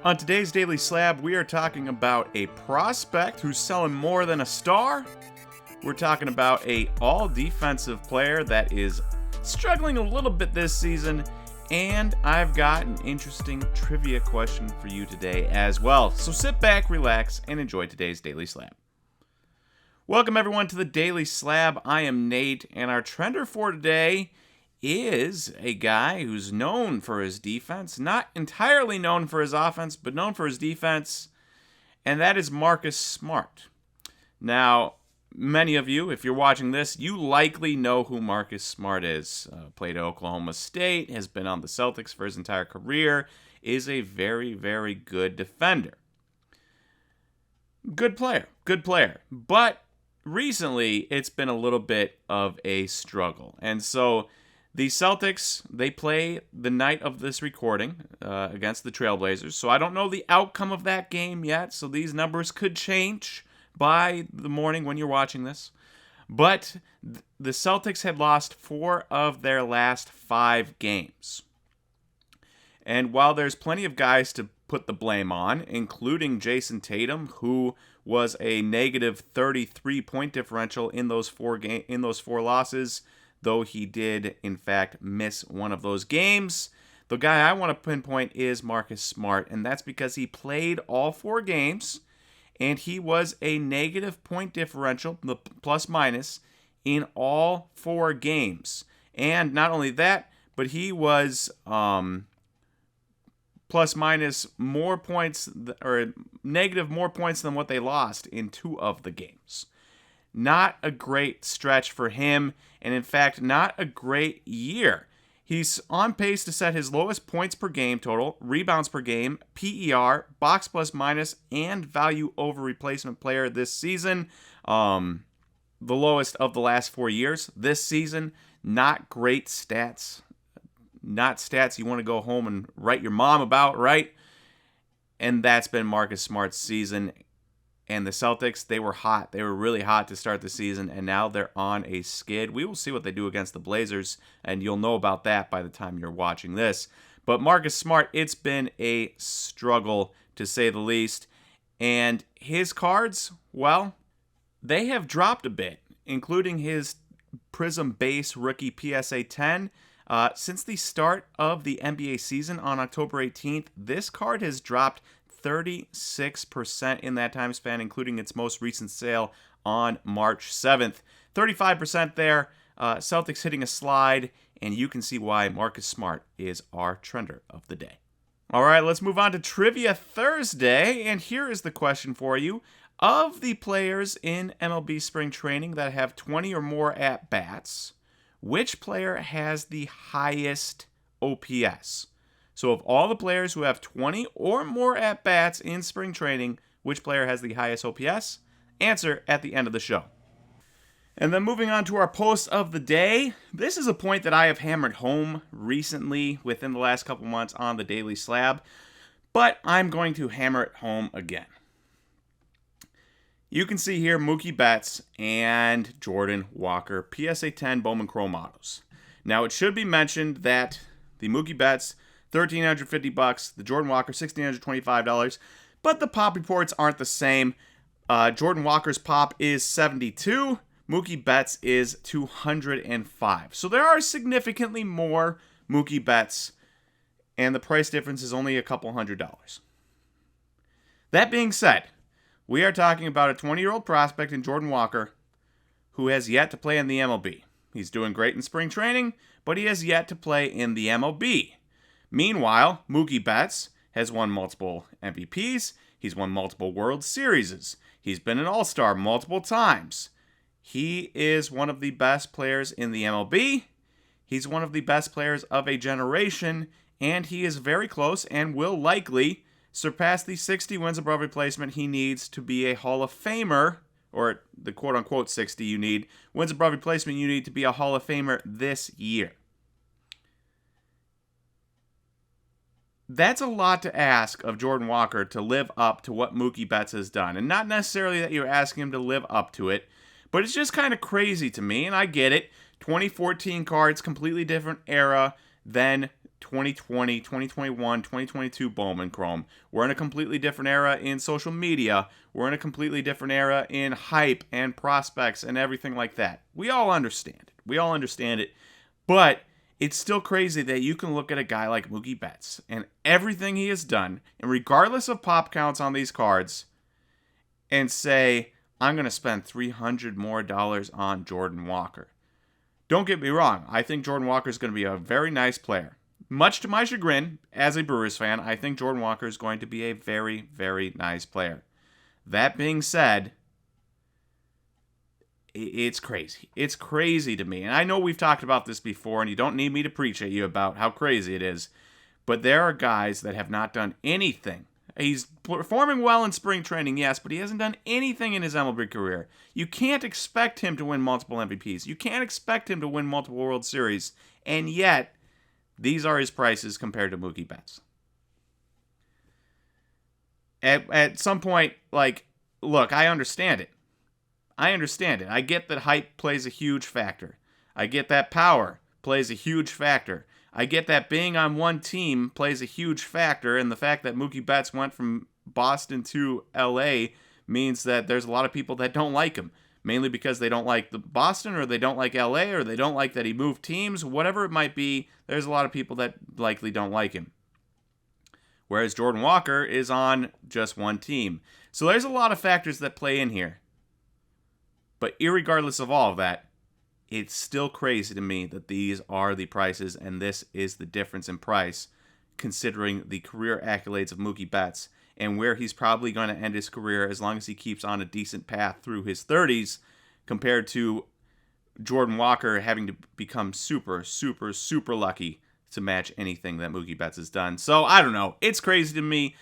On today's Daily Slab, we are talking about a prospect who's selling more than a star. We're talking about a all-defensive player that is struggling a little bit this season. And I've got an interesting trivia question for you today as well. So sit back, relax, and enjoy today's Daily Slab. Welcome everyone to the Daily Slab. I am Nate, and our trender for today is a guy who's known for his defense, not entirely known for his offense, but known for his defense, and that is Marcus Smart. Now, many of you, if you're watching this, you likely know who Marcus Smart is. Played at Oklahoma State, has been on the Celtics for his entire career, is a very, very good defender. Good player. But recently, it's been a little bit of a struggle. And so the Celtics, they play the night of this recording against the Trailblazers. So I don't know the outcome of that game yet. So these numbers could change by the morning when you're watching this. But the Celtics had lost 4 of their last 5 games. And while there's plenty of guys to put the blame on, including Jason Tatum, who was a negative 33-point differential in those 4 losses, though he did, in fact, miss one of those games. The guy I want to pinpoint is Marcus Smart, and that's because he played all 4 games, and he was a negative point differential, the plus-minus, in all 4 games. And not only that, but he was plus-minus more points, or negative more points than what they lost in 2 of the games. Not a great stretch for him, and in fact, not a great year. He's on pace to set his lowest points per game total, rebounds per game, PER, box plus minus, and value over replacement player this season. The lowest of the last 4 years. This season, not great stats. Not stats you want to go home and write your mom about, right? And that's been Marcus Smart's season. And the Celtics, they were hot. They were really hot to start the season, and now they're on a skid. We will see what they do against the Blazers, and you'll know about that by the time you're watching this. But Marcus Smart, it's been a struggle, to say the least. And his cards, well, they have dropped a bit, including his Prism Base rookie PSA 10. Since the start of the NBA season on October 18th, this card has dropped 36% in that time span, including its most recent sale on March 7th. 35% there. Celtics hitting a slide, and you can see why Marcus Smart is our trender of the day. All right, let's move on to Trivia Thursday, and here is the question for you. Of the players in MLB spring training that have 20 or more at-bats, which player has the highest OPS? So of all the players who have 20 or more at-bats in spring training, which player has the highest OPS? Answer at the end of the show. And then moving on to our post of the day. This is a point that I have hammered home recently within the last couple months on the Daily Slab, but I'm going to hammer it home again. You can see here Mookie Betts and Jordan Walker, PSA 10 Bowman Chrome autos. Now it should be mentioned that the Mookie Betts $1,350, the Jordan Walker $1,625, but the pop reports aren't the same. Jordan Walker's pop is 72, Mookie Betts is 205. So there are significantly more Mookie Betts, and the price difference is only a couple $100. That being said, we are talking about a 20-year-old prospect in Jordan Walker who has yet to play in the MLB. He's doing great in spring training, but he has yet to play in the MLB. Meanwhile, Mookie Betts has won multiple MVPs. He's won multiple World Series. He's been an All-Star multiple times. He is one of the best players in the MLB. He's one of the best players of a generation, and he is very close and will likely surpass the 60 wins above replacement he needs to be a Hall of Famer, or the quote-unquote 60 you need, wins above replacement you need to be a Hall of Famer this year. That's a lot to ask of Jordan Walker to live up to what Mookie Betts has done. And not necessarily that you're asking him to live up to it, but it's just kind of crazy to me, and I get it. 2014 cards, completely different era than 2020, 2021, 2022 Bowman Chrome. We're in a completely different era in social media. We're in a completely different era in hype and prospects and everything like that. We all understand it. We all understand it. But it's still crazy that you can look at a guy like Mookie Betts and everything he has done, and regardless of pop counts on these cards, and say, I'm going to spend $300 more on Jordan Walker. Don't get me wrong. I think Jordan Walker is going to be a very nice player. Much to my chagrin, as a Brewers fan, I think Jordan Walker is going to be a very, very nice player. That being said, it's crazy. It's crazy to me. And I know we've talked about this before, and you don't need me to preach at you about how crazy it is. But there are guys that have not done anything. He's performing well in spring training, yes, but he hasn't done anything in his MLB career. You can't expect him to win multiple MVPs. You can't expect him to win multiple World Series. And yet, these are his prices compared to Mookie Betts. At some point, look, I understand it. I get that hype plays a huge factor. I get that power plays a huge factor. I get that being on one team plays a huge factor, and the fact that Mookie Betts went from Boston to LA means that there's a lot of people that don't like him, mainly because they don't like the Boston, or they don't like LA, or they don't like that he moved teams, whatever it might be. There's a lot of people that likely don't like him. Whereas Jordan Walker is on just one team. So there's a lot of factors that play in here. But irregardless of all of that, it's still crazy to me that these are the prices, and this is the difference in price, considering the career accolades of Mookie Betts and where he's probably going to end his career as long as he keeps on a decent path through his 30s, compared to Jordan Walker having to become super, super, super lucky to match anything that Mookie Betts has done. So, I don't know. It's crazy to me.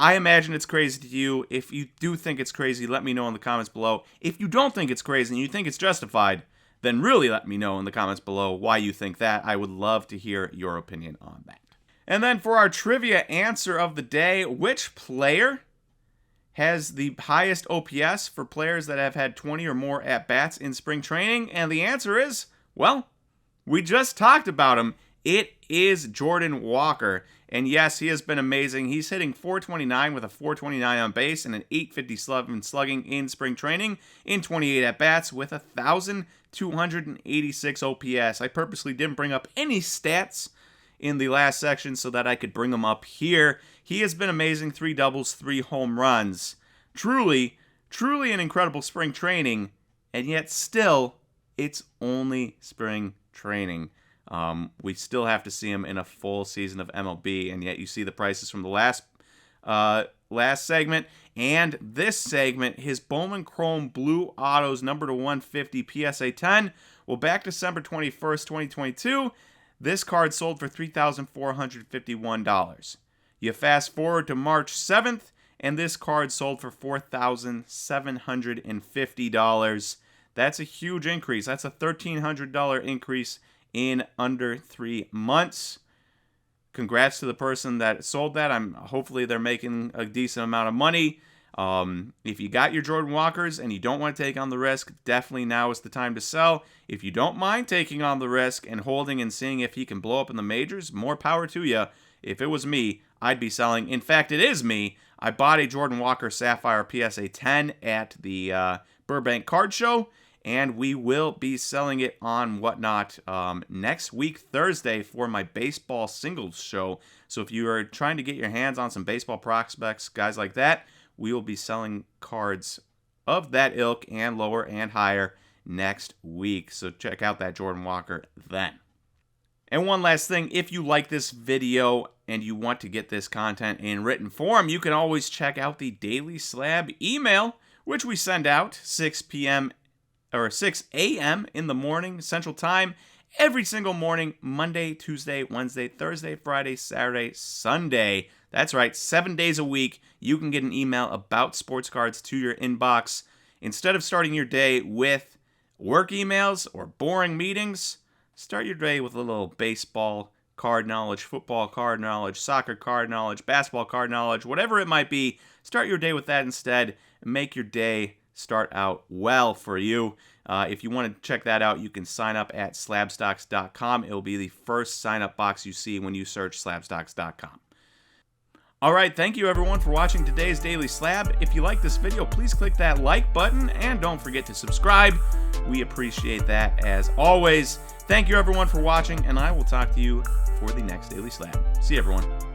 I imagine it's crazy to you. If you do think it's crazy, let me know in the comments below. If you don't think it's crazy and you think it's justified, then really let me know in the comments below why you think that. I would love to hear your opinion on that. And then for our trivia answer of the day, which player has the highest OPS for players that have had 20 or more at-bats in spring training? And the answer is, well, we just talked about him. It is Jordan Walker. And yes, he has been amazing. He's hitting .429 with a .429 on base and an .850 slugging in spring training in 28 at-bats with 1,286 OPS. I purposely didn't bring up any stats in the last section so that I could bring them up here. He has been amazing. 3 doubles, 3 home runs. Truly, truly an incredible spring training. And yet still, it's only spring training. We still have to see him in a full season of MLB, and yet you see the prices from the last segment and this segment. His Bowman Chrome Blue Autos number to 150 PSA 10. Well, back December 21st, 2022, this card sold for $3,451. You fast forward to March 7th, and this card sold for $4,750. That's a huge increase. That's a $1,300 increase in under 3 months. Congrats to the person that sold that. Hopefully they're making a decent amount of money. If you got your Jordan Walkers and you don't want to take on the risk, definitely now is the time to sell. If you don't mind taking on the risk and holding and seeing if he can blow up in the majors, more power to you. If it was me, I'd be selling. In fact, it is me. I bought a Jordan Walker Sapphire PSA 10 at the Burbank Card Show, and we will be selling it on Whatnot next week, Thursday, for my baseball singles show. So if you are trying to get your hands on some baseball prospects, guys like that, we will be selling cards of that ilk and lower and higher next week. So check out that Jordan Walker then. And one last thing, if you like this video and you want to get this content in written form, you can always check out the Daily Slab email, which we send out 6 p.m. or 6 a.m. in the morning, Central Time, every single morning, Monday, Tuesday, Wednesday, Thursday, Friday, Saturday, Sunday. That's right, 7 days a week, you can get an email about sports cards to your inbox. Instead of starting your day with work emails or boring meetings, start your day with a little baseball card knowledge, football card knowledge, soccer card knowledge, basketball card knowledge, whatever it might be. Start your day with that instead, and make your day start out well for you. If you want to check that out, you can sign up at SlabStox.com. It will be the first sign-up box you see when you search SlabStox.com. All right, thank you everyone for watching today's Daily Slab. If you like this video, please click that like button and don't forget to subscribe. We appreciate that as always. Thank you everyone for watching, and I will talk to you for the next Daily Slab. See you everyone.